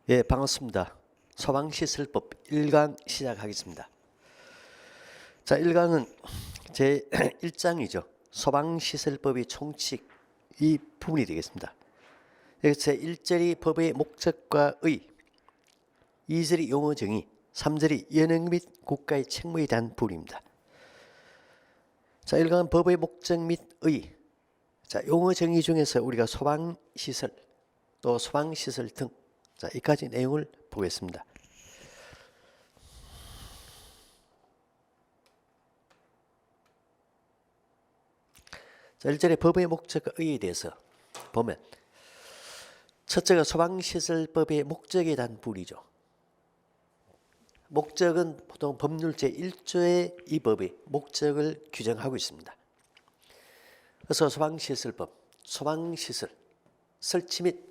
예, 반갑습니다. 소방시설법 1강 시작하겠습니다. 자, 1강은 제 1장이죠. 소방시설법의 총칙 이 부분이 되겠습니다. 여기서 제 1절이 법의 목적과 의, 2절이 용어 정의, 3절이 연행 및 국가의 책무에 대한 부분입니다. 자, 1강은 법의 목적 및 의. 자, 용어 정의 중에서 우리가 소방시설, 또 소방시설 등 자, 이까지 내용을 보겠습니다. 자, 1절의 법의 목적과 의의에 대해서 보면 첫째가 소방시설법의 목적에 대한 부분이죠. 목적은 보통 법률 제1조의 이 법의 목적을 규정하고 있습니다. 그래서 소방시설법, 소방시설 설치 및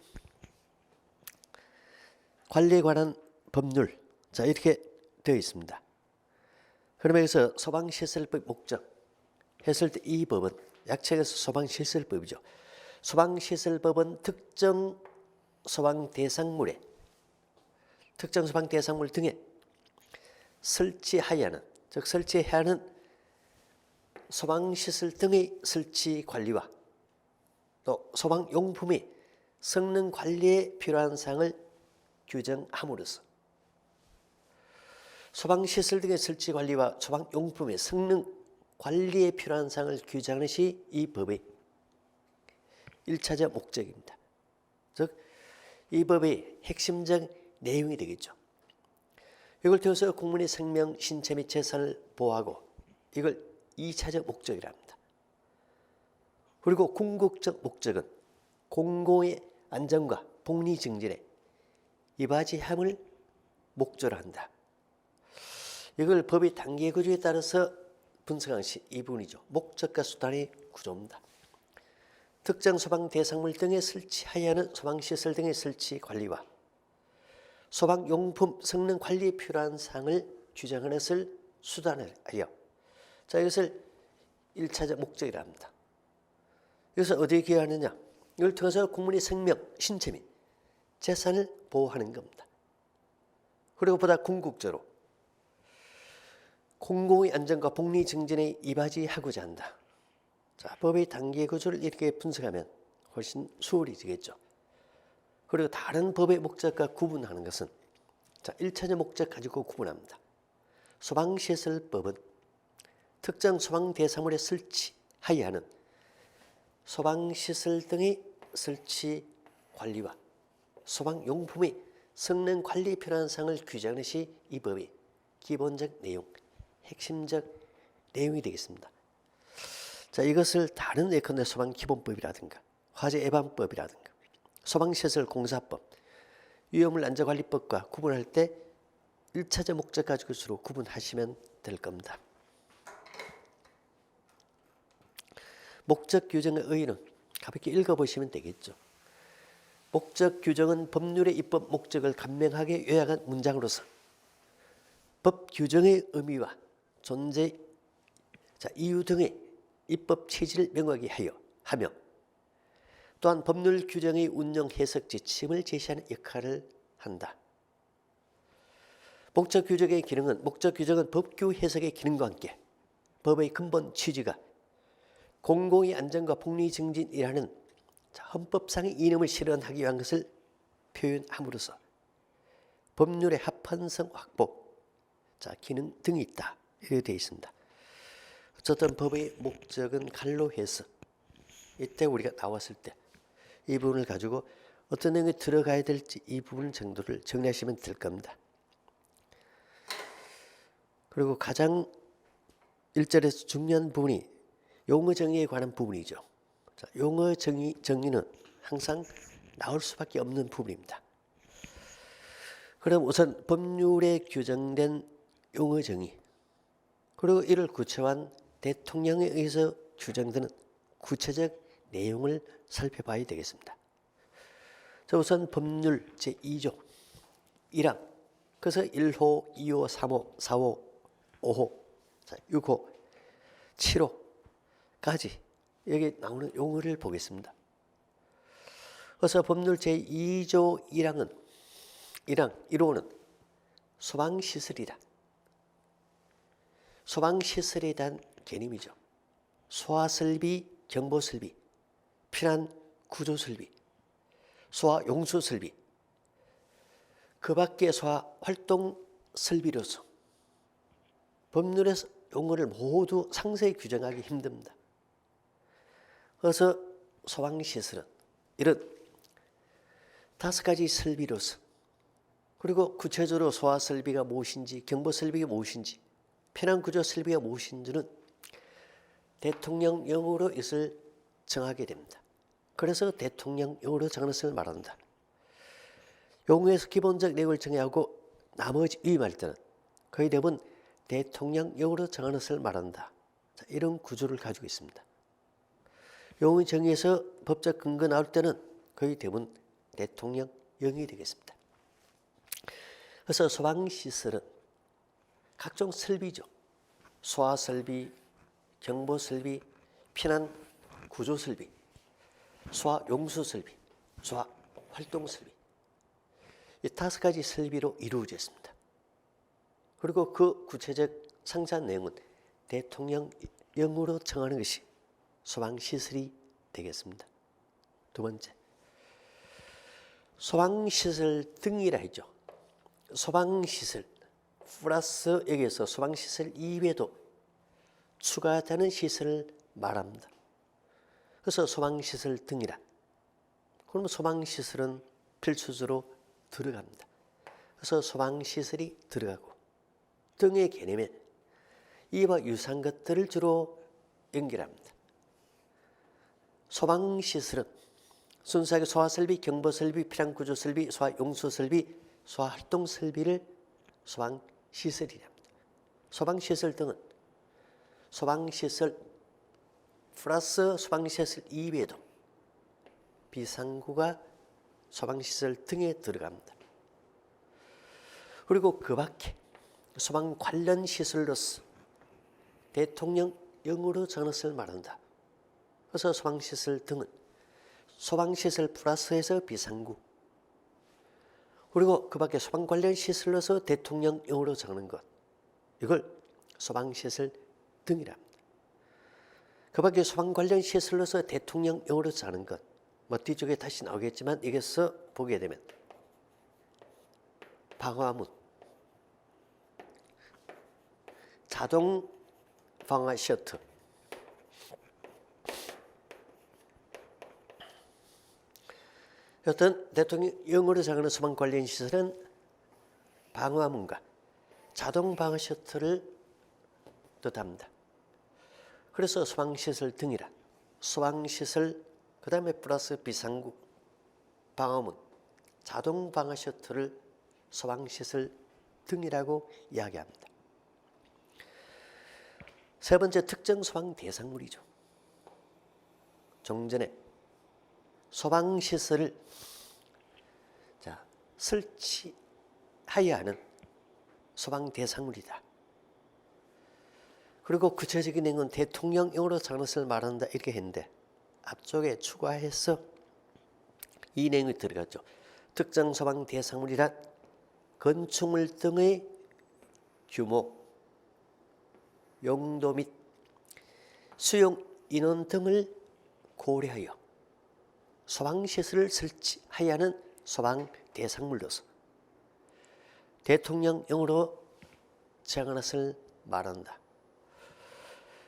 관리에 관한 법률, 자 이렇게 되어 있습니다. 그러면 여기서 소방시설법 목적 했을 때 이 법은 약책에서 소방시설법이죠. 소방시설법은 특정 소방 대상물에 특정 소방 대상물 등에 설치하여야 하는, 즉 설치해야 하는 소방시설 등의 설치 관리와 또 소방용품의 성능 관리에 필요한 사항을 규정함으로써 소방시설 등의 설치 관리와 소방용품의 성능 관리에 필요한 사항을 규정하는 것이 이 법의 1차적 목적입니다. 즉, 이 법의 핵심적 내용이 되겠죠. 이걸 통해서 국민의 생명, 신체 및 재산을 보호하고 이걸 2차적 목적이라 합니다. 그리고 궁극적 목적은 공공의 안전과 복리 증진에 이바지함을 목적으로 한다. 이걸 법의 단계 구조에 따라서 분석한 것이 이 부분이죠. 목적과 수단의 구조입니다. 특정 소방 대상물 등에 설치하여야 하는 소방시설 등의 설치 관리와 소방용품 성능 관리에 필요한 사항을 규정하는 것을 수단을 하여 자 이것을 1차적 목적이라 합니다. 이것을 어디에 기여하느냐? 이걸 통해서 국민의 생명, 신체 및 재산을 보호하는 겁니다. 그리고 보다 궁극적으로 공공의 안전과 복리 증진에 이바지하고자 한다. 자, 법의 단계 구조를 이렇게 분석하면 훨씬 수월해지겠죠. 그리고 다른 법의 목적과 구분하는 것은 자, 1차적 목적 가지고 구분합니다. 소방시설법은 특정 소방 대상물에 설치하여야 하는 소방시설 등의 설치 관리와 소방용품의 성능 관리에 필요한 사항을 규정하는 것이 이 법의 기본적 내용, 핵심적 내용이 되겠습니다. 자, 이것을 다른 예컨대 소방기본법이라든가 화재 예방법이라든가 소방시설 공사법, 위험물 안전관리법과 구분할 때 1차적 목적 가지고 주로 구분하시면 될 겁니다. 목적 규정의 의의는 가볍게 읽어보시면 되겠죠. 목적 규정은 법률의 입법 목적을 간명하게 요약한 문장으로서 법 규정의 의미와 존재, 자, 이유 등의 입법 취지를 명확히 하며 또한 법률 규정의 운용 해석 지침을 제시하는 역할을 한다. 목적 규정의 기능은 목적 규정은 법규 해석의 기능과 함께 법의 근본 취지가 공공의 안전과 복리 증진이라는 헌법상의 이념을 실현하기 위한 것을 표현함으로써 법률의 합헌성 확보, 자, 기능 등이 있다. 이렇게 되어 있습니다. 어쨌든 법의 목적은 칼로 해서 이때 우리가 나왔을 때 이 부분을 가지고 어떤 내용이 들어가야 될지 이 부분 정도를 정리하시면 될 겁니다. 그리고 가장 1절에서 중요한 부분이 용어 정의에 관한 부분이죠. 자, 용어 정의는 항상 나올 수밖에 없는 부분입니다. 그럼 우선 법률에 규정된 용어 정의 그리고 이를 구체화한 대통령에 의해서 규정되는 구체적 내용을 살펴봐야 되겠습니다. 자, 우선 법률 제2조 1항 그래서 1호, 2호, 3호, 4호, 5호, 6호, 7호까지 여기 나오는 용어를 보겠습니다. 그래서 법률 제2조 1항은 1호는 소방시설이다. 소방시설에 대한 개념이죠. 소화설비, 경보설비, 피난구조설비, 소화용수설비, 그 밖의 소화활동설비로서 법률에서 용어를 모두 상세히 규정하기 힘듭니다. 그래서 소방시설은 이런 5가지 설비로서, 그리고 구체적으로 소화설비가 무엇인지, 경보설비가 무엇인지, 피난구조설비가 무엇인지는 대통령령으로 이것을 정하게 됩니다. 그래서 대통령령으로 정하는 것을 말한다. 용어에서 기본적 내용을 정의하고 나머지 위임할 때는 거의 대부분 대통령령으로 정하는 것을 말한다. 자, 이런 구조를 가지고 있습니다. 용어 정의에서 법적 근거 나올 때는 거의 대부분 대통령령이 되겠습니다. 그래서 소방시설은 각종 설비죠. 소화설비, 경보설비, 피난구조설비, 소화용수설비, 소화활동설비, 이 5가지 설비로 이루어져 있습니다. 그리고 그 구체적 상세한 내용은 대통령령으로 정하는 것이 소방시설이 되겠습니다. 두 번째, 소방시설 등이라 했죠. 소방시설 플러스 여기에서 소방시설 이외에도 추가되는 시설을 말합니다. 그래서 소방시설 등이라. 그러면 소방시설은 필수적으로 들어갑니다. 그래서 소방시설이 들어가고 등의 개념에 이와 유사한 것들을 주로 연결합니다. 소방시설은 순수하게 소화설비, 경보설비, 피난구조설비, 소화용수설비, 소화활동설비를 소방시설이랍니다. 소방시설 등은 소방시설 플러스 소방시설 이외에도 비상구가 소방시설 등에 들어갑니다. 그리고 그 밖에 소방 관련 시설로서 대통령령으로 정하는 것을 말한다. 그래서 소방시설 등은 소방시설 플러스해서 비상구, 그리고 그 밖에 소방 관련 시설로서 대통령령으로 정하는 것, 이걸 소방시설 등이랍니다. 그 밖에 소방 관련 시설로서 대통령령으로 정하는 것, 뭐 뒤쪽에 다시 나오겠지만 여기서 보게 되면 방화문, 자동 방화 셔터, 어떤 대통령령으로 정하는 소방 관련 시설은 방화문과 자동 방화 셔터를 뜻합니다. 그래서 소방시설 등이라 소방시설 그 다음에 플러스 비상구, 방화문, 자동 방화 셔터를 소방시설 등이라고 이야기합니다. 세 번째, 특정 소방 대상물이죠. 좀 전에 소방시설을 설치해야 하는 소방 대상물이다. 그리고 구체적인 내용은 대통령령으로 정하는 것을 말한다 이렇게 했는데 앞쪽에 추가해서 이 내용이 들어갔죠. 특정 소방 대상물이란 건축물 등의 규모, 용도 및 수용 인원 등을 고려하여 소방시설을 설치해야 하는 소방 대상물로서 대통령령으로 정하는 것을 말한다.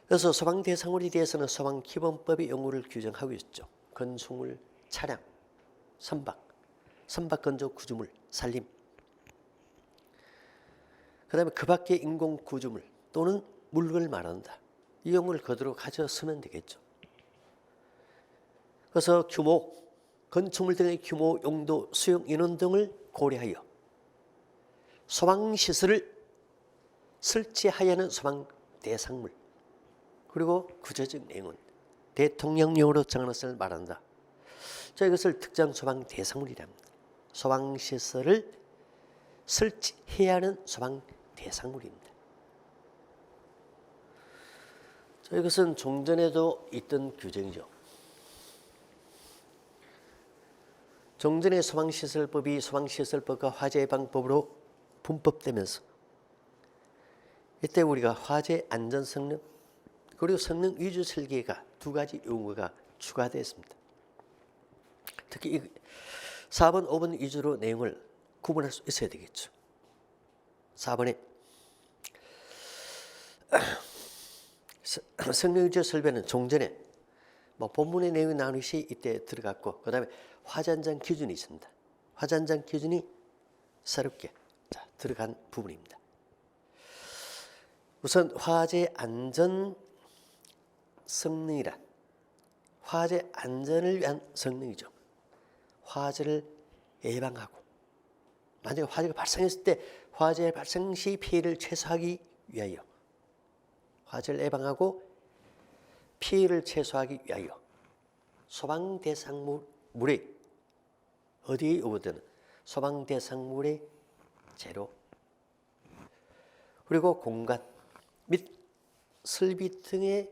그래서 소방 대상물에 대해서는 소방기본법의 용어를 규정하고 있죠. 건축물, 차량, 선박, 선박건조 구조물, 산림, 그 다음에 그 밖의 인공구조물 또는 물건을 말한다. 이 용어를 그대로 가져 쓰면 되겠죠. 그래서 규모, 건축물 등의 규모, 용도, 수용 인원 등을 고려하여 소방시설을 설치해야 하는 소방 대상물, 그리고 구체적 내용은 대통령령으로 정하는 것을 말한다. 자, 이것을 특정 소방 대상물이랍니다. 소방시설을 설치해야 하는 소방 대상물입니다. 자, 이것은 종전에도 있던 규정이죠. 종전의 소방시설법이 소방시설법과 화재 예방법으로 분법되면서 이때 우리가 화재 안전 성능 그리고 성능 위주 설계가 두 가지 용어가 추가되었습니다. 특히 4번, 5번 위주로 내용을 구분할 수 있어야 되겠죠. 4번에 성능 위주 설계는 종전에 본문의 내용이 나누시 이때 들어갔고 그 다음에 화재 안전 기준이 있습니다. 화재 안전 기준이 새롭게 들어간 부분입니다. 우선 화재 안전 성능이란 화재 안전을 위한 성능이죠. 화재를 예방하고 만약에 화재가 발생했을 때 화재 발생 시 피해를 최소화하기 위하여 화재를 예방하고 피해를 최소화하기 위하여 소방 대상물이 어디에 요구되는 소방 대상물의 재료 그리고 공간 및 설비 등에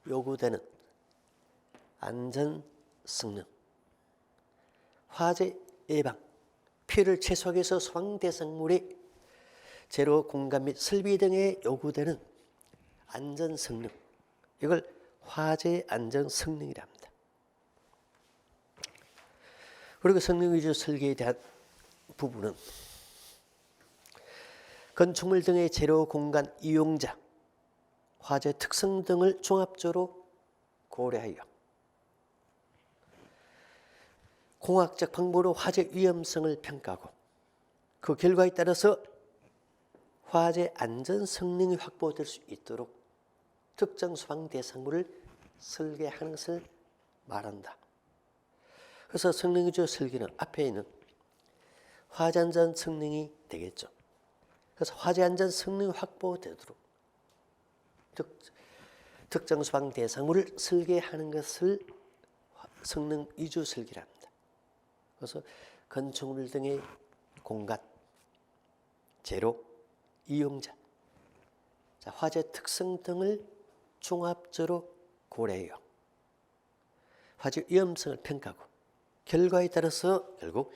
요구되는 안전 성능 화재 예방 피해를 최소화하기 위해서 소방 대상물의 재료 공간 및 설비 등에 요구되는 안전 성능 이걸 화재 안전 성능이라 합니다. 그리고 성능 위주 설계에 대한 부분은 건축물 등의 재료 공간 이용자 화재 특성 등을 종합적으로 고려하여 공학적 방법으로 화재 위험성을 평가하고 그 결과에 따라서 화재 안전 성능이 확보될 수 있도록 특정 소방 대상물을 설계하는 것을 말한다. 그래서 성능 위주 설계는 앞에 있는 화재 안전 성능이 되겠죠. 그래서 화재 안전 성능이 확보되도록 특정 소방 대상물을 설계하는 것을 성능 위주 설계랍니다. 그래서 건축물 등의 공간, 재료, 이용자, 화재 특성 등을 종합적으로 고려해요. 화재 위험성을 평가하고 결과에 따라서 결국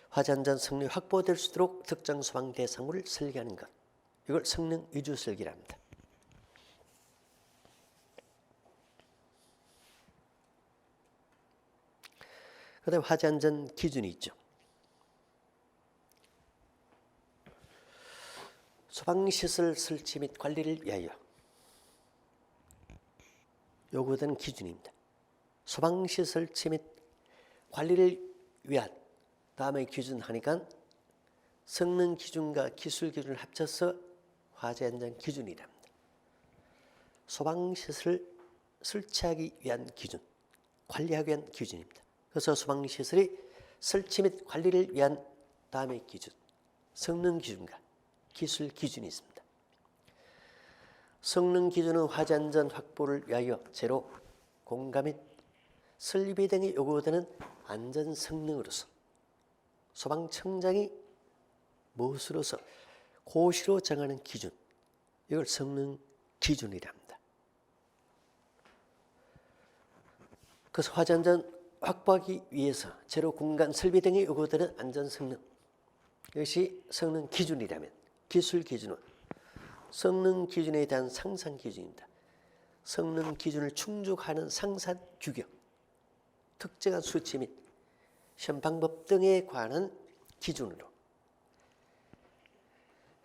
화재 안전 성능이 확보될 수 있도록 특정 소방 대상물을 설계하는 것. 이걸 성능 위주 설계랍니다. 그다음에 화재 안전 기준이 있죠. 소방시설 설치 및 관리를 위하여 요구되는 기준입니다. 소방시설 설치 및 관리를 위한 다음에 기준 하니까 성능 기준과 기술 기준을 합쳐서 화재 안전 기준이랍니다. 소방시설을 설치하기 위한 기준, 관리하기 위한 기준입니다. 그래서 소방시설의 설치 및 관리를 위한 다음의 기준, 성능 기준과 기술 기준이 있습니다. 성능 기준은 화재 안전 확보를 위하여 재료, 공간 및 설비 등이 요구되는 안전 성능으로서 소방청장이 무엇으로서 고시로 정하는 기준, 이걸 성능 기준이라 합니다. 그래서 화재 안전 확보하기 위해서 재료, 공간, 설비 등이 요구되는 안전 성능, 이것이 성능 기준이라면 기술 기준은 성능 기준에 대한 상산 기준입니다. 성능 기준을 충족하는 상산 규격, 특정한 수치 및 시험 방법 등에 관한 기준으로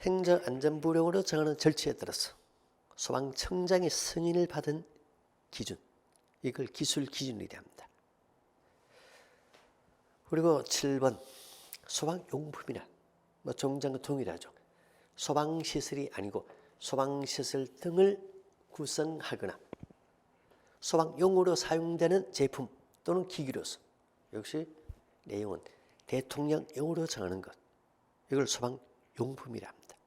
행정안전부령으로 정하는 절차에 따라서 소방청장의 승인을 받은 기준, 이걸 기술 기준이라 합니다. 그리고 7번 소방용품이나 종전과 동일하죠. 소방시설이 아니고 소방시설 등을 구성하거나 소방용으로 사용되는 제품 또는 기기로서 역시 내용은 대통령령으로 정하는 것, 이걸 소방용품이라 합니다.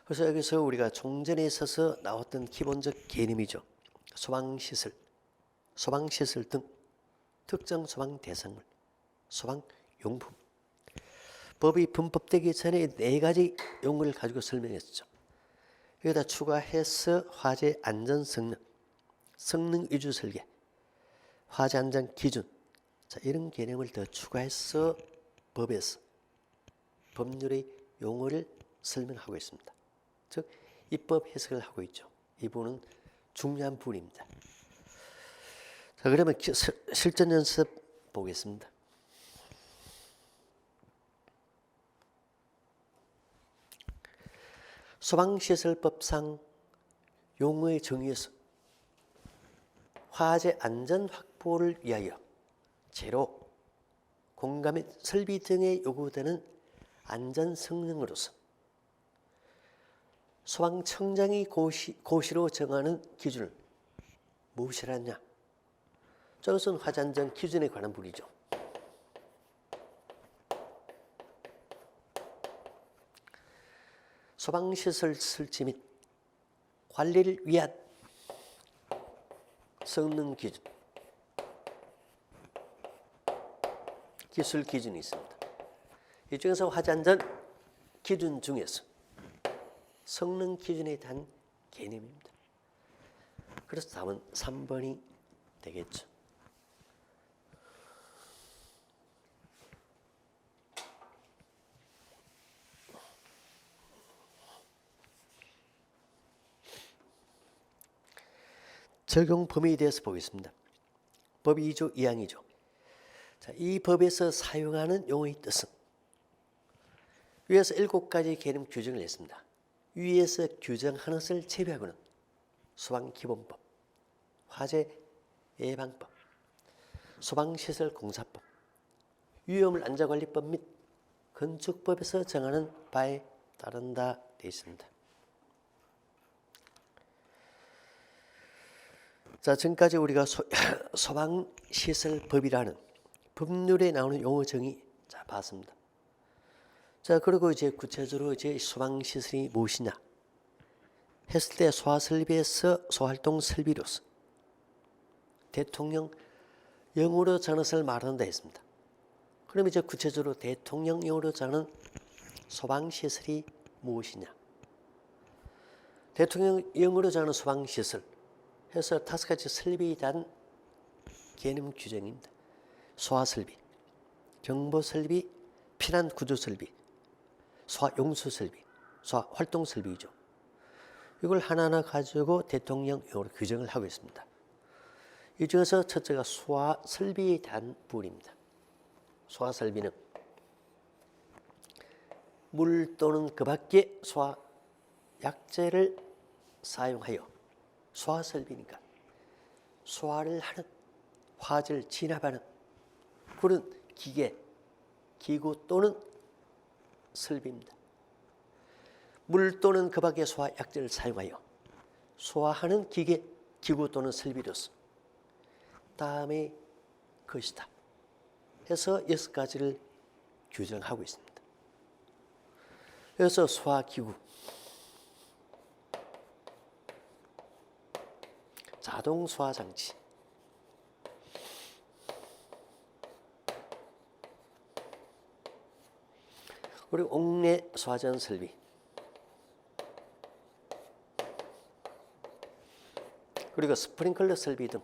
그래서 여기서 우리가 종전에 있어서 나왔던 기본적 개념이죠. 소방시설, 소방시설 등 특정 소방 대상물, 소방용품. 법이 분법되기 전에 4가지 용어를 가지고 설명했죠. 여기다 추가해서 화재 안전 성능, 성능 위주 설계, 화재 안전 기준, 자, 이런 개념을 더 추가해서 법에서 법률의 용어를 설명하고 있습니다. 즉 입법 해석을 하고 있죠. 이 부분은 중요한 부분입니다. 자, 그러면 실전 연습 보겠습니다. 소방시설법상 용어의 정의에서 화재 안전 확보를 위하여 재료, 공감 및 설비 등에 요구되는 안전 성능으로서 소방청장이 고시로 정하는 기준을 무엇이라냐? 저것은 화재 안전 기준에 관한 부분이죠. 소방시설 설치 및 관리를 위한 성능 기준, 기술 기준이 있습니다. 이 중에서 화재 안전 기준 중에서 성능 기준에 대한 개념입니다. 그래서 답은 3번이 되겠죠. 적용 범위에 대해서 보겠습니다. 법 2조 2항이죠. 자, 이 법에서 사용하는 용어의 뜻은 위에서 7가지 개념 규정을 냈습니다. 위에서 규정하는 것을 제외하고는 소방기본법, 화재예방법, 소방시설공사법, 위험물 안전관리법 및 건축법에서 정하는 바에 따른다 되어 있습니다. 자, 지금까지 우리가 소방시설법이라는 법률에 나오는 용어 정의 자 봤습니다. 자, 그리고 이제 구체적으로 이제 소방시설이 무엇이냐 했을 때 소화설비에서 소활동 설비로서 대통령령으로 정하는 것을 말한다 했습니다. 그럼 이제 구체적으로 대통령령으로 정하는 소방시설이 무엇이냐? 대통령령으로 정하는 소방시설 해서 5가지 설비에 대한 개념 규정입니다. 소화설비, 정보설비, 피난구조설비, 소화용수설비, 소화활동설비죠. 이걸 하나하나 가지고 대통령령으로 규정을 하고 있습니다. 이 중에서 첫째가 소화설비에 대한 부분입니다. 소화설비는 물 또는 그 밖의 소화약재를 사용하여 소화설비니까 소화를 하는, 화재를 진압하는 그런 기계, 기구 또는 설비입니다. 물 또는 그 밖의 소화약재를 사용하여 소화하는 기계, 기구 또는 설비로서 다음에 것이다 해서 6가지를 규정하고 있습니다. 그래서 소화기구, 자동 소화장치, 그리고 옥내 소화전 설비, 그리고 스프링클러 설비 등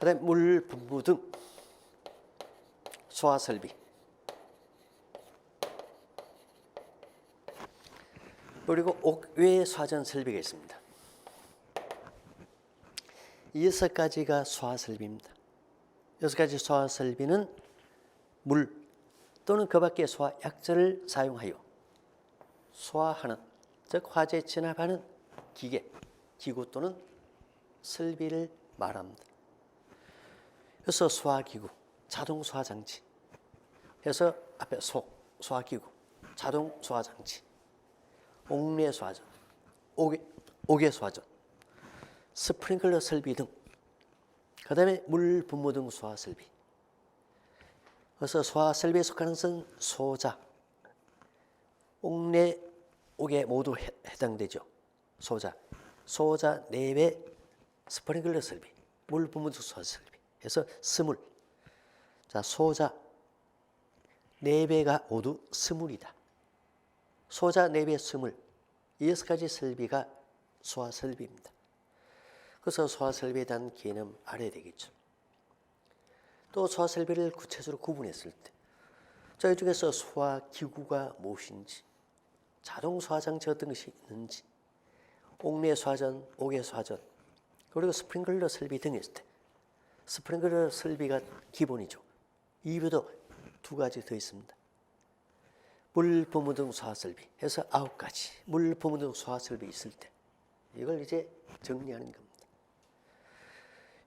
그다음에 물 분무 등 소화 설비, 그리고 옥외 소화전 설비가 있습니다. 이 6가지가 소화 설비입니다. 6가지 소화 설비는 물 또는 그 밖의 소화약재를 사용하여 소화하는, 즉 화재 진압하는 기계, 기구 또는 설비를 말합니다. 그래서 소화기구, 자동 소화장치 해서 앞에 소화기구, 자동 소화장치, 옥내 소화전, 옥외 소화전, 스프링클러 설비 등, 그 다음에 물 분무 등 소화 설비. 그래서 소화 설비에 속하는 것은 소자, 옥내, 옥외 모두 해당되죠. 소자 내외 스프링클러 설비, 물 분무 등 소화 설비. 해서 스물. 자, 소자 내외가 모두 스물이다. 소자 내외 스물. 이 6가지 설비가 소화설비입니다. 그래서 소화설비에 대한 개념 알아야 되겠죠. 또 소화설비를 구체적으로 구분했을 때 저희 중에서 소화기구가 무엇인지, 자동소화장치 어떤 것이 있는지, 옥내소화전, 옥외소화전, 그리고 스프링클러 설비 등이 있을 때 스프링클러 설비가 기본이죠. 이외에도 2가지 더 있습니다. 물부무등 소화설비 해서 9가지 물부무등 소화설비 있을 때 이걸 이제 정리하는 겁니다.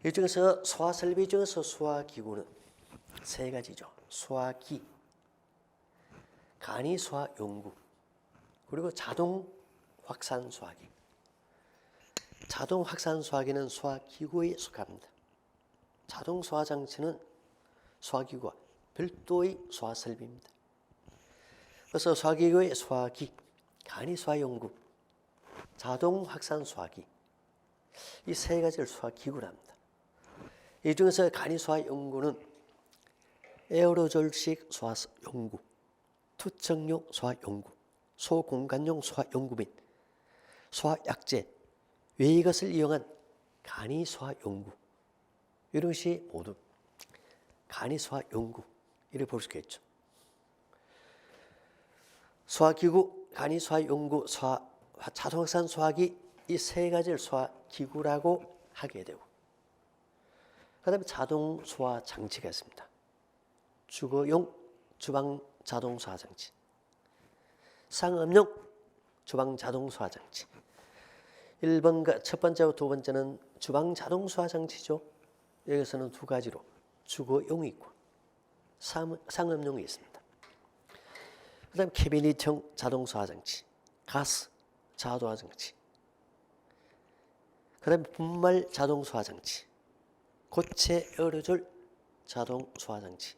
이 중에서 소화설비 중에서 소화기구는 3가지죠. 소화기, 간이소화용구, 그리고 자동확산소화기. 자동확산소화기는 소화기구에 속합니다. 자동소화장치는 소화기구와 별도의 소화설비입니다. 그래서 소화기구의 소화기, 간이소화용구, 자동확산소화기, 이 3가지를 소화기구라 합니다. 이 중에서 간이소화용구는 에어로졸식 소화용구, 투척용 소화용구, 소공간용 소화용구 및 소화약제, 외이것을 이용한 간이소화용구, 이런 것이 모두 간이소화용구 이렇게 볼 수가 있죠. 소화기구, 간이소화용구, 자동확산 소화기, 이 3가지를 소화기구라고 하게 되고, 그 다음에 자동소화장치가 있습니다. 주거용 주방자동소화장치, 상업용 주방자동소화장치. 1번과 첫 번째와 2번째는 주방자동소화장치죠. 여기서는 2가지로 주거용이 있고 상업용이 있습니다. 그 다음 캐비닛형 자동소화장치, 가스 자동소화장치, 그 다음에 분말 자동소화장치, 고체 에어로졸 자동소화장치.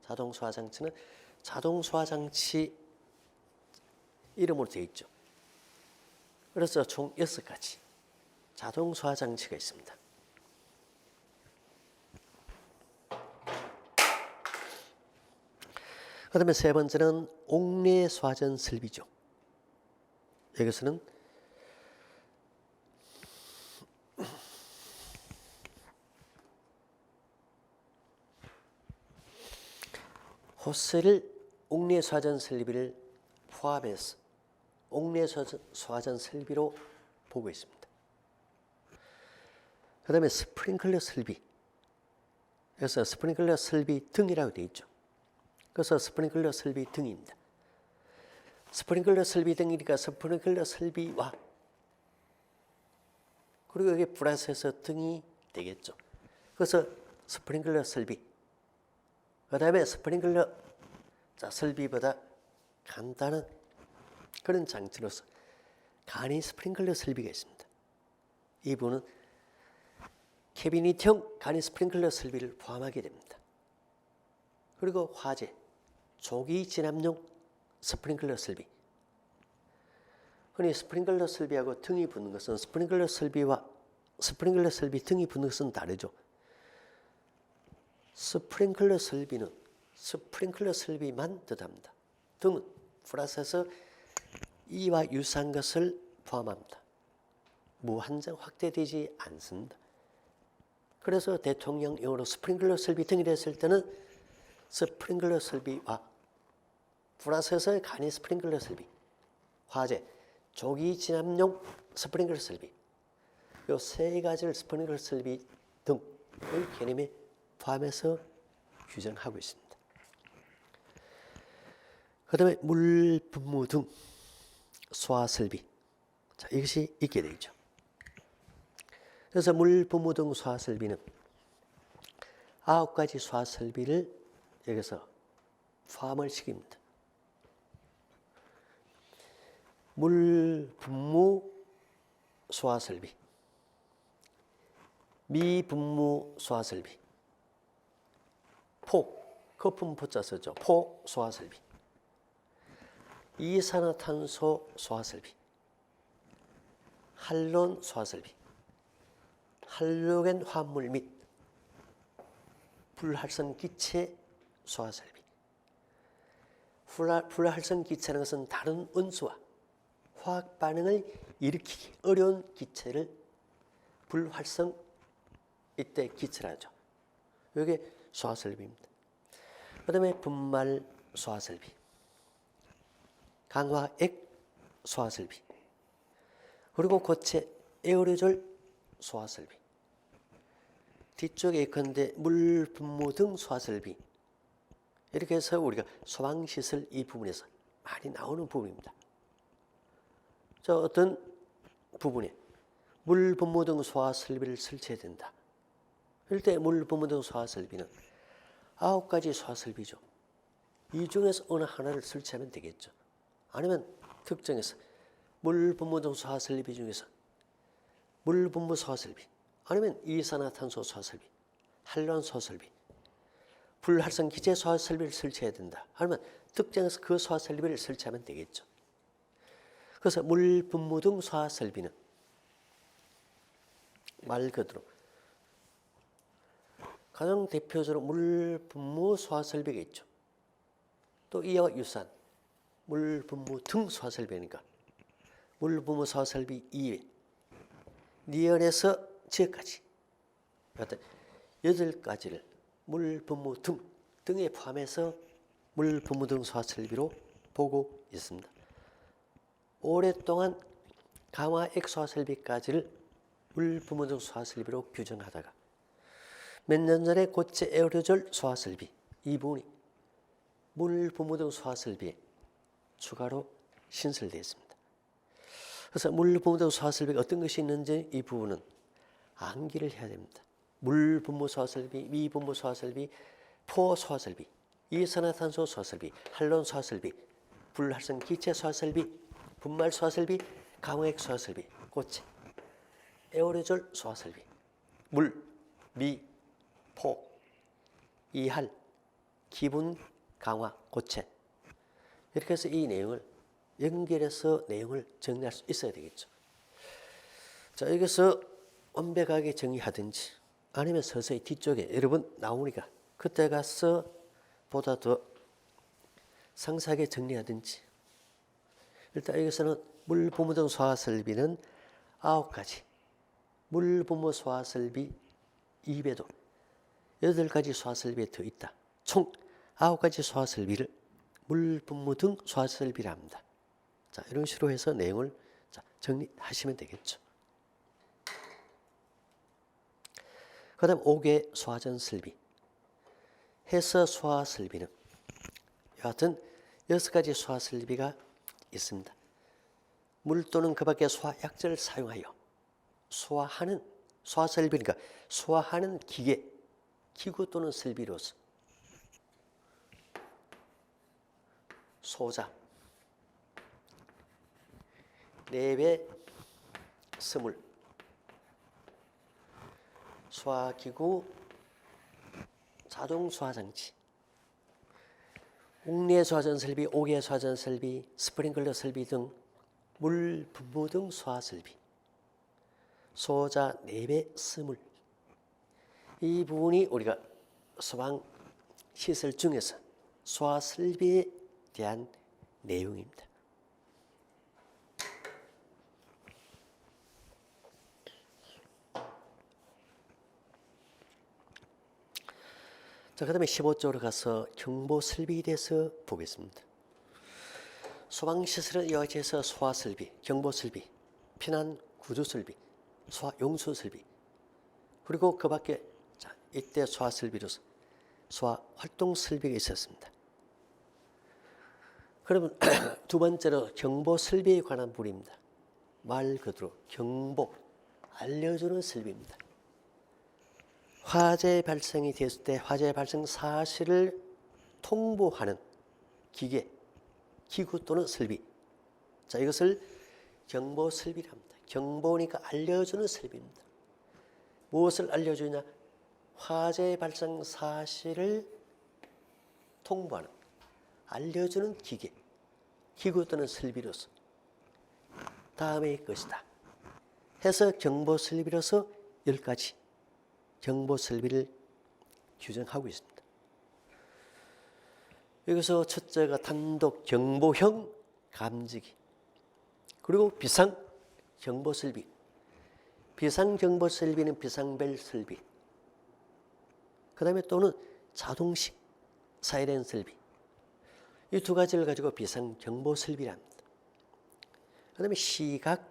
자동소화장치는 자동소화장치 이름으로 되어 있죠. 그래서 총 6가지 자동소화장치가 있습니다. 그 다음에 3번째는 옥내소화전 설비죠. 여기서는 호스를 옥내소화전 설비를 포함해서 옥내소화전 설비로 보고 있습니다. 그 다음에 스프링클러 설비, 그래서 스프링클러 설비 등이라고 되어 있죠. 그래서 스프링클러 설비 등입니다. 스프링클러 설비 등이니까 스프링클러 설비와 그리고 여기 플러스해서 등이 되겠죠. 그래서 스프링클러 설비, 그 다음에 스프링클러 설비보다 간단한 그런 장치로서 간이 스프링클러 설비가 있습니다. 이 부분은 캐비닛형 간이 스프링클러 설비를 포함하게 됩니다. 그리고 화재, 조기 진압용 스프링클러 설비. 흔히 스프링클러 설비하고 등이 붙는 것은 스프링클러 설비와 스프링클러 설비 등이 붙는 것은 다르죠. 스프링클러 설비는 스프링클러 설비만 뜻합니다. 등은 플러스해서 이와 유사한 것을 포함합니다. 무한정 확대되지 않습니다. 그래서 대통령령으로 스프링클러 설비 등이 됐을 때는 스프링클러 설비와 플러스해서 간이 스프링클러 설비, 화재, 조기 진압용 스프링클러 설비, 이 3가지를 스프링클러 설비 등의 개념에 포함해서 규정하고 있습니다. 그 다음에 물, 분무 등 소화설비, 자, 이것이 있게 되죠. 그래서 물, 분무 등 소화설비는 9가지 소화설비를 여기서 포함을 시킵니다. 물, 분무 소화설비, 미분무 소화설비, 포, 거품 포자 쓰죠. 포 소화설비, 이산화탄소 소화설비, 할론 소화설비, 할로겐 화합물 및 불활성 기체 소화설비. 불활성 기체는 것은 다른 원소와 화학 반응을 일으키기 어려운 기체를 불활성 이때 기체라죠. 이게 소화설비입니다. 그 다음에 분말 소화설비, 강화액 소화설비, 그리고 고체 에어로졸 소화설비, 뒤쪽에 예컨대 물 분무 등 소화설비, 이렇게 해서 우리가 소방시설 이 부분에서 많이 나오는 부분입니다. 저 어떤 부분에 물 분무 등 소화설비를 설치해야 된다. 이럴 때 물 분무 등 소화설비는 9가지 소화설비죠. 이 중에서 어느 하나를 설치하면 되겠죠. 아니면 특정해서 물 분무 등 소화설비 중에서 물 분무 소화설비, 아니면 이산화탄소 소화설비, 한로한 소화설비, 불활성 기체 소화설비를 설치해야 된다. 아니면 특정해서 그 소화설비를 설치하면 되겠죠. 그래서 물 분무 등 소화설비는 말 그대로 가장 대표적으로 물 분무 소화설비가 있죠. 또 이와 유사한 물 분무 등 소화설비니까 물 분무 소화설비 이외 니은에서 지역까지 어떤 8가지를 물 분무 등에 포함해서 물 분무 등 소화설비로 보고 있습니다. 오랫동안 강화액 소화설비까지를 물 분무 등 소화설비로 규정하다가 몇 년 전에 고체 에어로졸 소화설비 이 부분이 물 분무 등 소화설비에 추가로 신설되었습니다. 그래서 물 분무 등 소화설비가 어떤 것이 있는지 이 부분은 암기를 해야 됩니다. 물 분무 소화설비, 미 분무 소화설비, 포 소화설비, 이산화탄소 소화설비, 한로한 소화설비, 불활성 기체 소화설비, 분말 소화설비, 강화액 소화설비, 고체 에어로졸 소화설비, 물, 미, 포, 이할, 기분, 강화, 고체, 이렇게 해서 이 내용을 연결해서 내용을 정리할 수 있어야 되겠죠. 자, 여기서 완벽하게 정리하든지 아니면 서서히 뒤쪽에 여러 번 나오니까 그때 가서 보다 더 상세하게 정리하든지. 일단 여기서는 물 분무 등 소화설비는 9가지, 물 분무 소화설비 이외에도 8가지 소화설비에 더 있다. 총 9가지 소화설비를 물 분무 등 소화설비라 합니다. 자, 이런 식으로 해서 내용을 정리하시면 되겠죠. 그 다음 5개 소화전 설비. 해서 소화설비는 여하튼 6가지 소화설비가 있습니다. 물 또는 그 밖의 소화약재를 사용하여 소화하는 소화설비니까 소화하는 기계, 기구 또는 설비로서 소자, 내외, 스물, 소화기구, 자동 소화장치, 옥내 소화전 설비, 옥외 소화전 설비, 스프링클러 설비 등 물 분무 등 소화설비, 소자, 내외, 스물, 이 부분이 우리가 소방시설 중에서 소화설비에 대한 내용입니다. 자, 그 다음에 15쪽으로 가서 경보설비에 대해서 보겠습니다. 소방시설은 이와 같이 해서 소화설비, 경보설비, 피난구조설비, 소화용수설비, 그리고 그 밖에 이때 소화설비로서 소화활동설비가 있었습니다. 그러면 두 번째로 경보설비에 관한 부분입니다. 말 그대로 경보, 알려주는 설비입니다. 화재 발생이 됐을 때 화재 발생 사실을 통보하는 기계, 기구 또는 설비. 자, 이것을 경보 설비라 합니다. 경보니까 알려주는 설비입니다. 무엇을 알려주냐? 화재 발생 사실을 통보하는, 알려주는 기계, 기구 또는 설비로서 다음의 것이다 해서 경보 설비로서 10가지 경보 설비를 규정하고 있습니다. 여기서 첫째가 단독 경보형 감지기, 그리고 비상경보 설비. 비상경보 설비는 비상벨 설비. 그 다음에 또는 자동식 사이렌 설비. 이 두 가지를 가지고 비상경보 설비를 합니다. 그 다음에 시각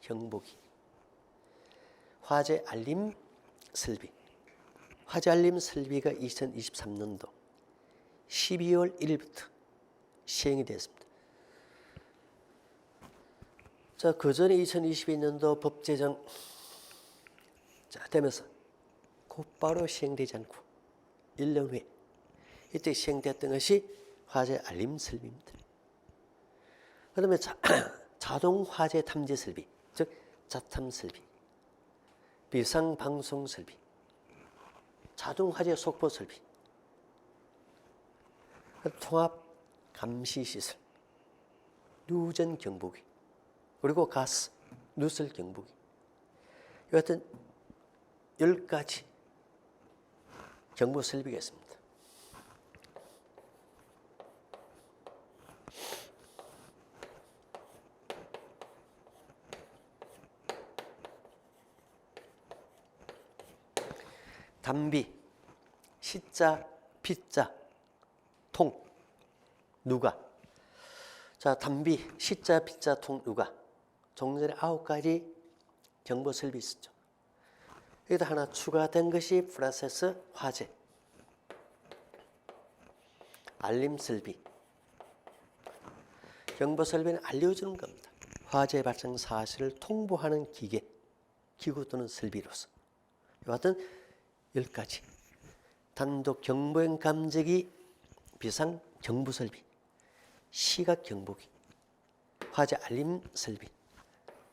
경보기. 화재 알림 설비. 화재 알림 설비가 2023년도 12월 1일부터 시행이 되었습니다. 자, 그 전에 2022년도 법 제정 되면서 곧바로 시행되지 않고 1년 후에 이때 시행됐던 것이 화재 알림 설비입니다. 그 다음에 자동 화재 탐지 설비, 즉 자탐 설비, 비상방송 설비, 자동 화재 속보 설비, 통합 감시 시설, 누전 경보기, 그리고 가스 누설 경보기. 이 같은 10가지 경보 설비가 있습니다. 담비, 시자, 빗자, 통, 누가. 자, 담비, 시자, 빗자, 통, 누가. 종전에 9가지 경보 설비 있었죠. 여기다 하나 추가된 것이 프로세스 화재, 알림 설비. 경보 설비는 알려주는 겁니다. 화재 발생 사실을 통보하는 기계, 기구 또는 설비로서. 이와 같은 10가지. 단독 경보행 감지기, 비상 경보 설비, 시각 경보기, 화재 알림 설비,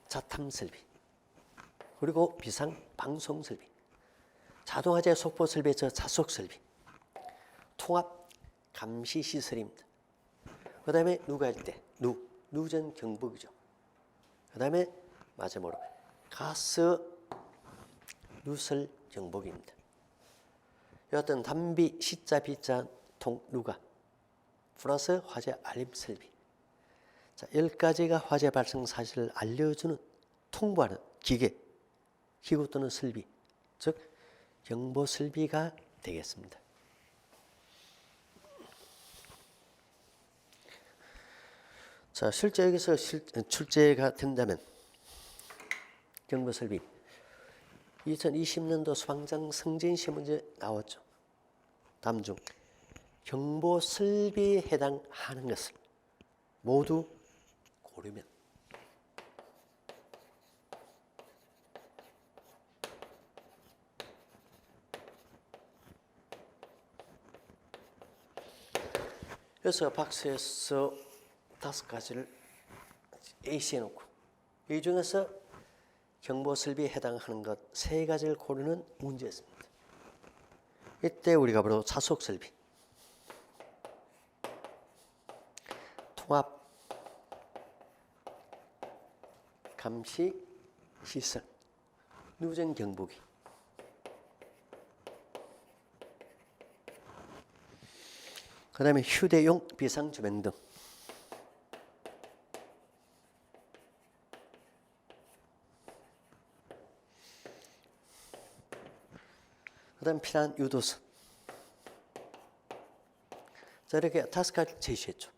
자탐 설비, 그리고 비상 방송 설비, 자동 화재 속보 설비에서 자속 설비, 통합 감시 시설입니다. 그 다음에 누가 할 때 누전 경보기죠. 그 다음에 마지막으로 가스 누설 경보기입니다. 여하튼 담비, 시자, 빗자, 통, 누가 플러스 화재 알림 설비. 자, 10가지가 화재 발생 사실을 알려주는, 통보하는 기계, 기구 또는 설비, 즉 경보 설비가 되겠습니다. 자, 실제 여기서 출제가 된다면 경보 설비 2020년도 수방장 승진시 문제 나왔죠. 다음 중 경보 설비에 해당하는 것을 모두 고르면 그래서 박스에서 5가지를 A씨에 놓고 이 중에서 경보 설비에 해당하는 것 3가지를 고르는 문제였습니다. 이때 우리가 바로 자속 설비, 통합 감시 시설, 누전 경보기, 그 다음에 휴대용 비상조명 등, 그 다음 피난 유도선. 자, 이렇게 5가지 제시했죠.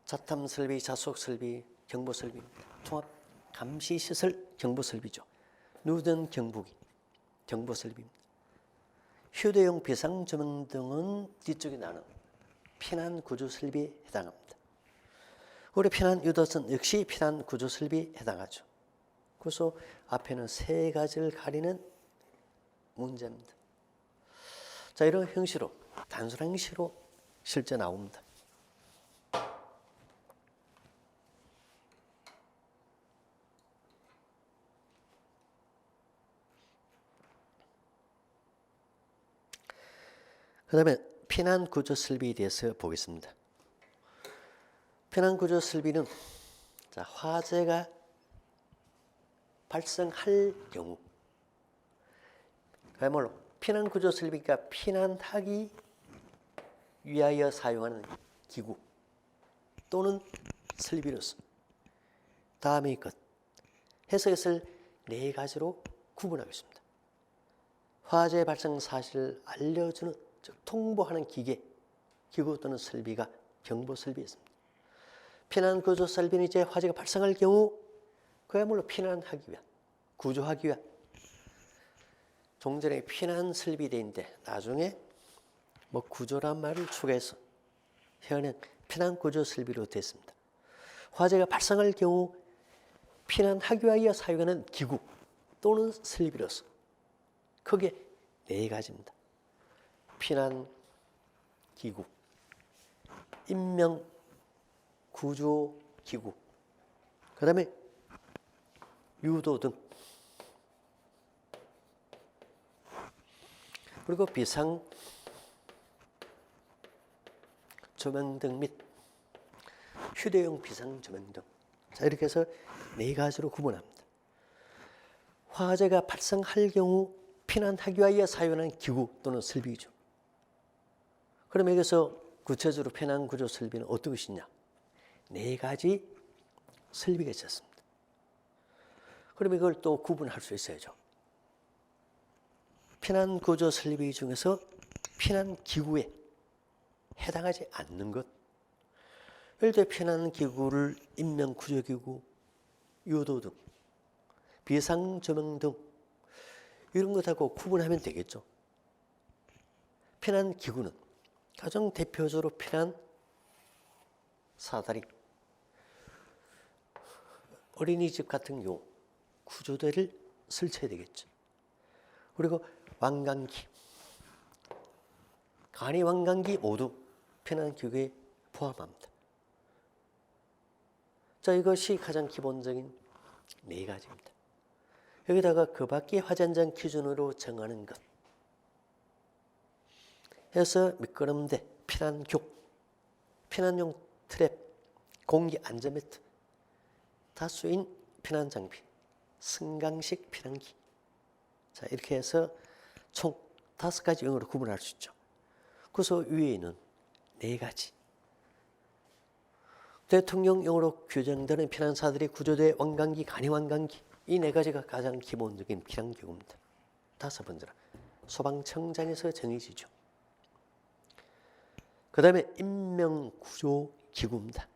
자탐 설비, 자속 설비, 경보 설비입니다. 통합 감시 시설 경보 설비죠. 누전 경보기, 경보 설비입니다. 휴대용 비상 조명 등은 뒤쪽에 나는 피난 구조 설비에 해당합니다. 우리 피난 유도선 역시 피난 구조 설비에 해당하죠. 그래서 앞에는 3가지를 가리는 문제입니다. 자, 이런 형식으로, 단순한 형식으로 실제 나옵니다. 그 다음에 피난구조 설비에 대해서 보겠습니다. 피난구조 설비는 자, 화재가 발생할 경우, 그야말로 피난구조 설비가 피난하기 위하여 사용하는 기구 또는 설비로서 다음의 것 해서 이것을 네 가지로 구분하겠습니다. 화재 발생 사실을 알려주는, 즉 통보하는 기구 또는 설비가 경보 설비였습니다. 피난 구조 설비는 이제 화재가 발생할 경우 그야말로 피난하기 위한, 구조하기 위한 종전에 피난 설비대인데 나중에 뭐 구조란 말을 추가해서 현행 피난 구조 설비로 됐습니다. 화재가 발생할 경우 피난하기 위하여 사용하는 기구 또는 설비로서 크게 네 가지입니다. 피난 기구, 인명 구조 기구, 그 다음에 유도 등, 그리고 비상 조명등 및 휴대용 비상 조명등. 자, 이렇게 해서 네 가지로 구분합니다. 화재가 발생할 경우 피난하기 위하여 사용하는 기구 또는 설비죠. 그럼 여기서 구체적으로 피난 구조 설비는 어떤 것이냐? 네 가지 설비가 있었습니다. 그럼 이걸 또 구분할 수 있어야죠. 피난 구조 설비 중에서 피난 기구에 해당하지 않는 것, 예를 들어 피난 기구를 인명 구조 기구, 유도 등, 비상 조명 등 이런 것하고 구분하면 되겠죠. 피난 기구는 가장 대표적으로 피난 사다리, 어린이집 같은 경우 구조대를 설치해야 되겠죠. 그리고 왕강기, 간이 왕강기 모두 피난 기구에 포함합니다. 자, 이것이 가장 기본적인 네 가지입니다. 여기다가 그 밖에 화재 현장 기준으로 정하는 것 해서 미끄럼대, 피난교, 피난용 트랩, 공기 안전매트, 다수인 피난 장비, 승강식 피난기. 자, 이렇게 해서 총 5가지 용어로 구분할 수 있죠. 그래서 위에는 네 가지. 대통령령으로 규정되는 피난사들이 구조대 왕강기, 간이 왕강기, 이 네 가지가 가장 기본적인 피난기구입니다. 5번째는 소방청장에서 정해지죠. 그 다음에 인명구조기구입니다.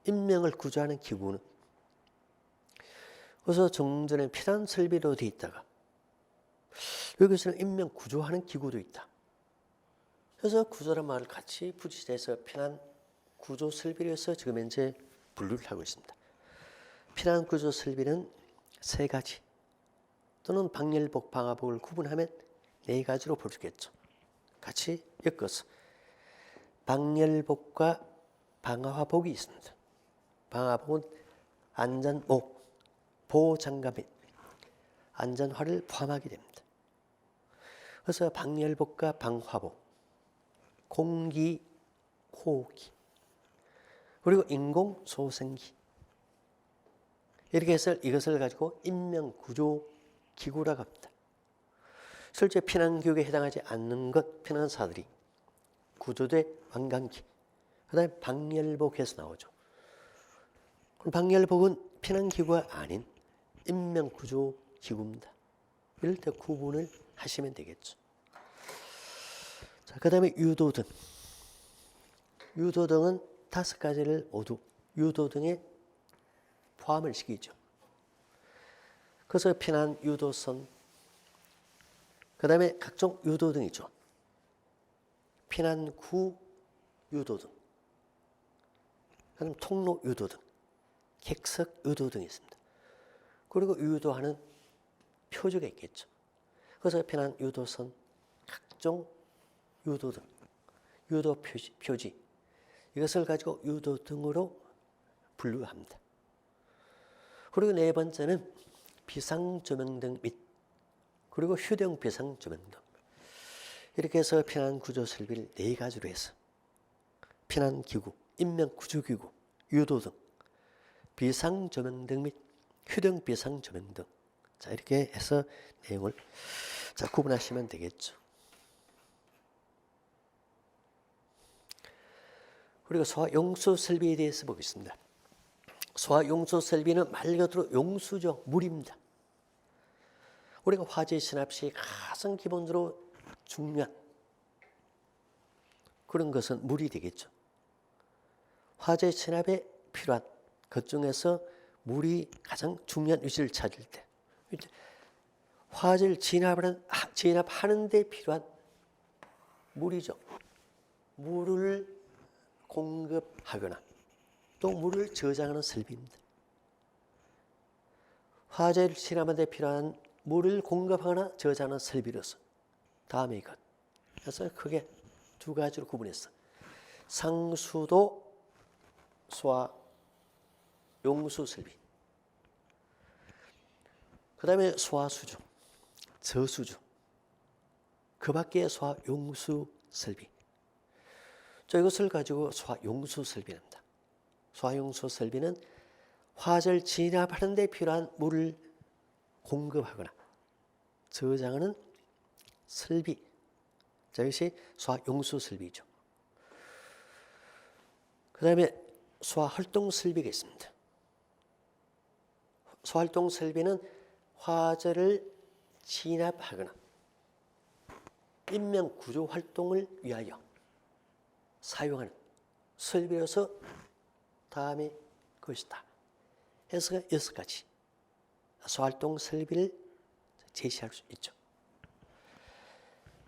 인명을 구조하는 기구는 그래서 종전에 피난 설비로 되어 있다가 여기서는 인명 구조하는 기구도 있다. 그래서 구조란 말을 같이 붙이해서 피난 구조 설비로 해서 지금 현재 분류를 하고 있습니다. 피난 구조 설비는 3가지 또는 방열복, 방화복을 구분하면 4가지로 볼 수 있겠죠. 같이 엮어서 방열복과 방화복이 있습니다. 방화복은 안전복, 보호장갑 및 안전화를 포함하게 됩니다. 그래서 방열복과 방화복, 공기 호흡기, 그리고 인공소생기, 이렇게 해서 이것을 가지고 인명구조기구라고 합니다. 실제 피난교육에 해당하지 않는 것, 피난사들이 구조대 왕강기, 그 다음에 방열복에서 나오죠. 그럼 방열복은 피난기구가 아닌 인명구조기구입니다. 이럴 때 구분을 하시면 되겠죠. 자, 그 다음에 유도등. 유도등은 5가지를 모두 유도등에 포함을 시키죠. 그래서 피난 유도선, 그 다음에 각종 유도등이죠. 피난구 유도등, 그다음 통로 유도등, 객석 유도등이 있습니다. 그리고 유도하는 표지가 있겠죠. 그래서 피난 유도선, 각종 유도등, 유도 표지, 이것을 가지고 유도등으로 분류합니다. 그리고 4번째는 비상조명등 및 그리고 휴대용 비상조명등, 이렇게 해서 피난구조 설비를 4가지로 해서 피난기구, 인명구조기구, 유도등, 비상조명등 및 휴대용 비상조명등, 자, 이렇게 해서 내용을 자 구분하시면 되겠죠. 그리고 소화 용수 설비에 대해서 보겠습니다. 소화용수 설비는 말 그대로 용수죠. 물입니다. 우리가 화재 진압 시 가장 기본적으로 중요한 그런 것은 물이 되겠죠. 화재 진압에 필요한 것 중에서 물이 가장 중요한 위치를 차질 때 화재를 진압하는 데 필요한 물이죠. 물을 공급하거나 또 물을 저장하는 설비입니다. 화재를 진압하는 데 필요한 물을 공급하거나 저장하는 설비로서 다음에 이것. 그래서 크게 두 가지로 구분했어. 상수도 소화 용수 설비. 그 다음에 소화수주, 저수주. 그 밖에 소화용수 설비. 이것을 가지고 소화용수 설비랍니다. 소화용수 설비는 화재를 진압하는 데 필요한 물을 공급하거나 저장하는 설비. 이것이 소화용수 설비죠. 그 다음에 소화활동 설비가 있습니다. 소활동 설비는 화재를 진압하거나 인명구조 활동을 위하여 사용하는 설비로서 다음에 것이다. 해서 6가지 소활동 설비를 제시할 수 있죠.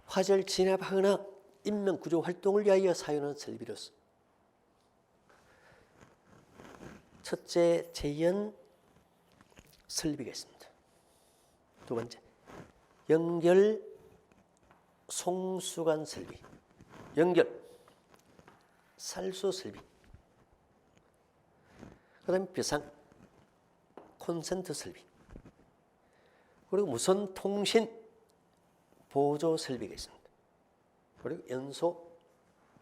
화재를 진압하거나 인명구조 활동을 위하여 사용하는 설비로서 첫째, 재연 설비가 있습니다. 두 번째, 연결 송수관 설비, 연결 살수 설비, 그 다음에 비상 콘센트 설비, 그리고 무선 통신 보조 설비가 있습니다. 그리고 연소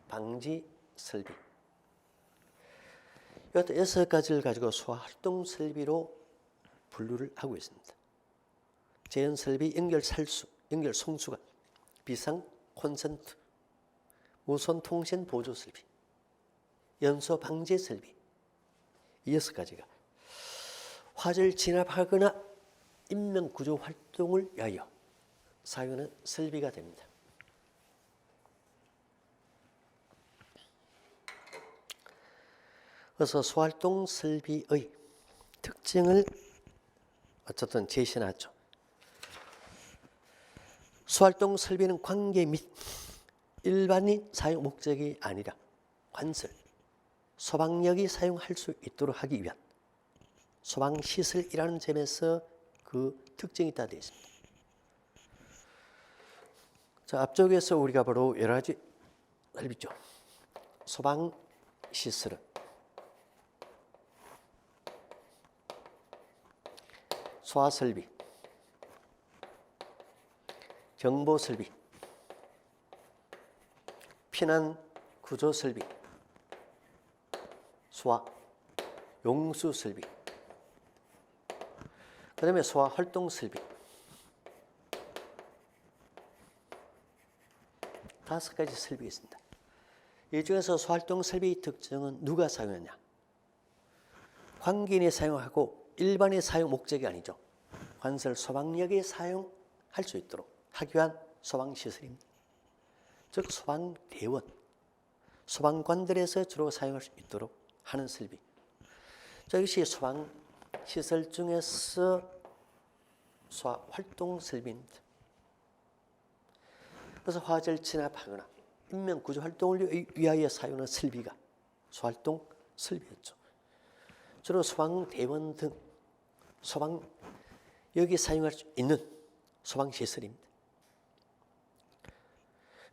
방지 설비. 이것도 6가지를 가지고 소활동 설비로 분류를 하고 있습니다. 재연 설비, 연결 살수, 연결 송수관, 비상 콘센트, 무선 통신 보조 설비, 연소 방지 설비. 이 6가지가 화재를 진압하거나 인명구조 활동을 위하여 사용하는 설비가 됩니다. 그래서 소활동 설비의 특징을 어쨌든 제시해놨죠. 소활동 설비는 관계 및 일반인 사용 목적이 아니라 관설, 소방력이 사용할 수 있도록 하기 위한 소방시설이라는 점에서 그 특징이 있다 되어 있습니다. 자, 앞쪽에서 우리가 바로 여러 가지 설비죠. 소방시설은 소화설비, 경보설비, 피난구조설비, 소화용수설비, 그 다음에 소화활동설비. 5가지 설비가 있습니다. 이 중에서 소활동설비 특징은 누가 사용하냐? 관계인이 사용하고 일반의 사용 목적이 아니죠. 관설 소방력이 사용할 수 있도록 하기 위한 소방시설입니다. 즉 소방대원, 소방관들에서 주로 사용할 수 있도록 하는 설비. 이것이 소방시설 중에서 소화활동 설비입니다. 그래서 화재를 진압하거나 인명구조 활동을 위하여 사용하는 설비가 소활동 설비였죠. 주로 소방대원 등 여기 사용할 수 있는 소방시설입니다.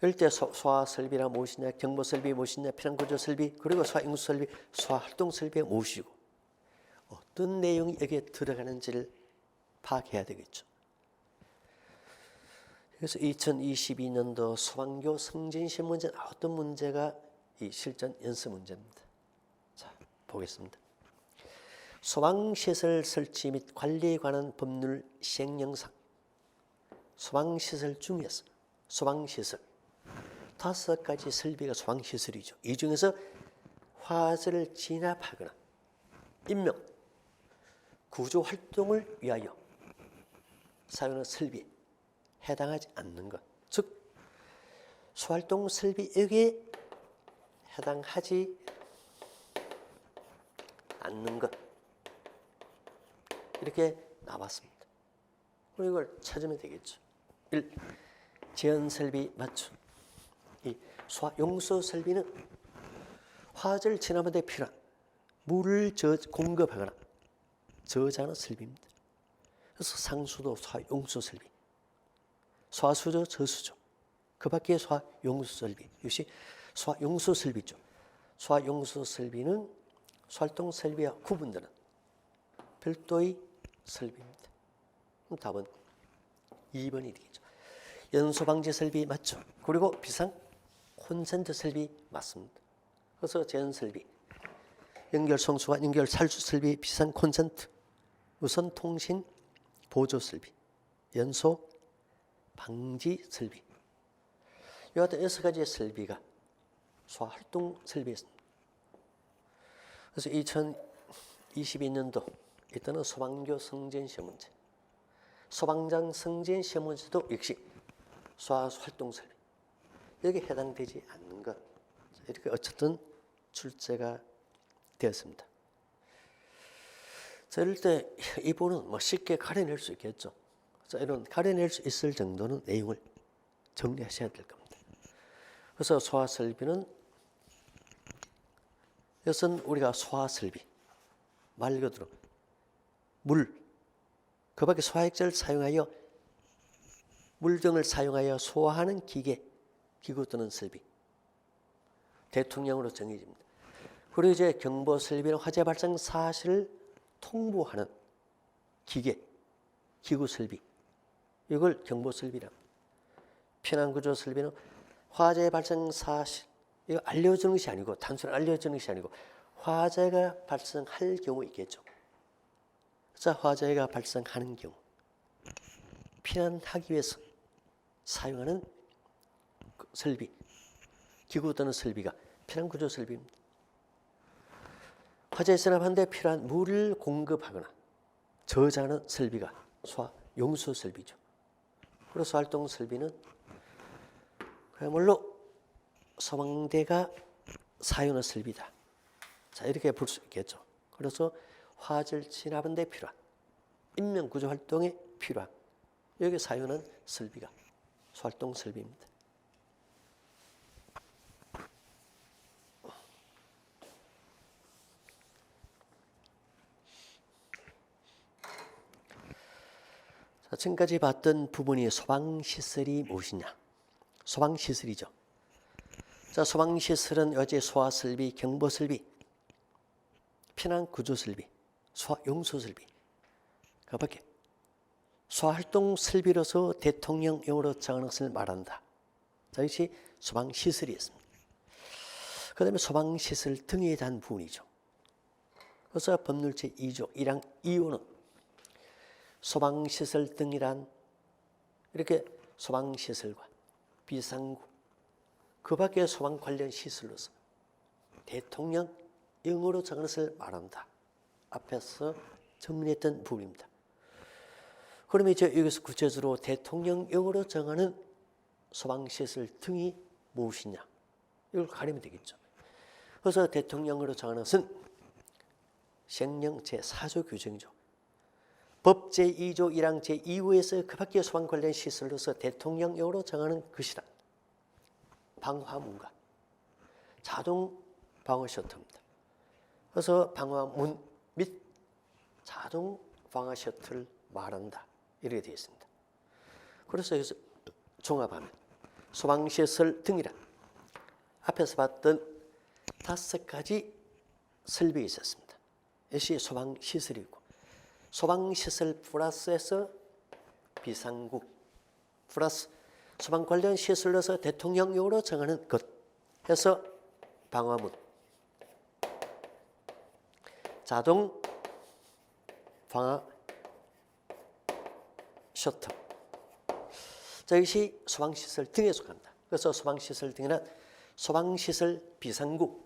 이럴 때 소화설비가 무엇이냐, 경보설비 무엇이냐, 피난구조설비, 그리고 소화용수설비, 소화활동설비가 무엇이고 어떤 내용이 여기에 들어가는지를 파악해야 되겠죠. 그래서 2022년도 소방교 승진시 문제는 어떤 문제가 이 실전 연습 문제입니다. 자, 보겠습니다. 소방시설 설치 및 관리에 관한 법률 시행령상 소방시설 중에서 소방시설 5가지 설비가 소방시설이죠. 이 중에서 화재를 진압하거나 임명, 구조 활동을 위하여 사용하는 설비에 해당하지 않는 것, 즉 소활동 설비에게 해당하지 않는 것, 이렇게 나왔습니다. 그럼 이걸 찾으면 되겠죠. 1. 제한설비 맞춤. 이 소화용소 설비는 화재를 진압하는 데 필요한 물을 공급하거나 저장하는 설비입니다. 그래서 상수도 소화용소 설비, 소화수조, 저수조, 그 밖에 소화용소 설비, 이것이 소화용소 설비죠. 소화용소 설비는 소활동 설비와 구분되는 별도의 설비입니다. 그럼 답은 2번이 되겠죠. 연소방지 설비 맞죠? 그리고 비상 콘센트 설비 맞습니다. 그래서 제한 설비, 연결 송수와 연결 살수 설비, 비상 콘센트, 우선 통신 보조 설비, 연소 방지 설비, 이와 같은 6가지의 설비가 소활동 설비였습니다. 그래서 2022년도 이때는 소방교 성전 시험 문제, 소방장 성전 시험 문제도 역시 소활동 설비, 여기에 해당되지 않는 것, 이렇게 어쨌든 출제가 되었습니다. 자, 이럴 때 이 부분은 뭐 쉽게 가려낼 수 있겠죠. 자, 이런 가려낼 수 있을 정도는 내용을 정리하셔야 될 겁니다. 그래서 소화설비는 이것은 우리가 소화설비, 말 그대로 물, 그 밖에 소화액자를 사용하여 물 등을 사용하여 소화하는 기계, 기구 또는 설비, 대통령으로 정해집니다. 그리고 이제 경보설비는 화재 발생 사실을 통보하는 기계, 기구 설비, 이걸 경보설비라. 피난구조설비는 화재 발생 사실, 이거 알려주는 것이 아니고, 단순히 알려주는 것이 아니고 화재가 발생할 경우 있겠죠. 자, 화재가 발생하는 경우 피난하기 위해서 사용하는 설비, 기구 또는 설비가 피난구조 설비입니다. 화재 진압하는데 필요한 물을 공급하거나 저장하는 설비가 소화용소 설비죠. 그래서 소활동 설비는 그야말로 소방대가 사용하는 설비다. 자, 이렇게 볼 수 있겠죠. 그래서 화재를 진압하는 데 필요한, 인명구조 활동에 필요한, 여기 사용하는 설비가 소활동 설비입니다. 자, 지금까지 봤던 부분이 소방시설이 무엇이냐? 소방시설이죠. 자, 소방시설은 어제 소화설비, 경보설비, 피난구조설비, 소화용소설비, 그 밖에 소활동 설비로서 대통령령으로 정하는 것을 말한다. 자, 이것이 소방시설이었습니다. 그 다음에 소방시설 등에 대한 부분이죠. 그래서 법률 제2조 1항 2호는 소방시설 등이란 이렇게 소방시설과 비상구, 그 밖에 소방 관련 시설로서 대통령령으로 정하는 것을 말한다. 앞에서 정리했던 부분입니다. 그러면 이제 여기서 구체적으로 대통령령으로 정하는 소방시설 등이 무엇이냐, 이걸 가리면 되겠죠. 그래서 대통령령으로 정하는 것은 시행령 제4조 규정이죠. 법 제2조 1항 제2호에서 그 밖의 소방 관련 시설로서 대통령령으로 정하는 것이다. 방화문과 자동 방화 셔터입니다. 그래서 방화문 및 자동 방화 셔터를 말한다. 이렇게 되어 있습니다. 그래서 여기서 종합하면 소방시설 등이란 앞에서 봤던 5가지 설비가 있었습니다. 이것이 소방시설이고, 소방시설 플러스에서 비상구 플러스 소방 관련 시설로서 대통령령으로 정하는 것 해서 방화문, 자동 방화 셔터, 자, 이것이 소방시설 등에 속합니다. 그래서 소방시설 등이란 소방시설 비상구,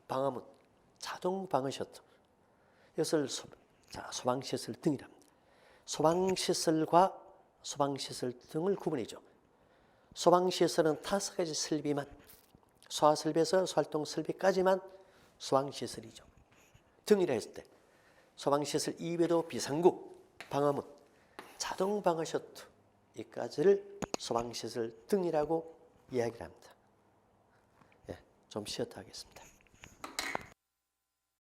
방화문, 자동 방화 셔터, 이것을 소방시설 등이랍니다. 소방시설과 소방시설 등을 구분해줘. 소방시설은 5가지 설비만, 소화설비에서 소활동설비까지만 소방시설이죠. 등이라 했을 때 소방시설 이외에도 비상구, 방화문, 자동방화셔터 이까지를 소방시설 등이라고 이야기를 합니다. 좀 쉬었다 하겠습니다.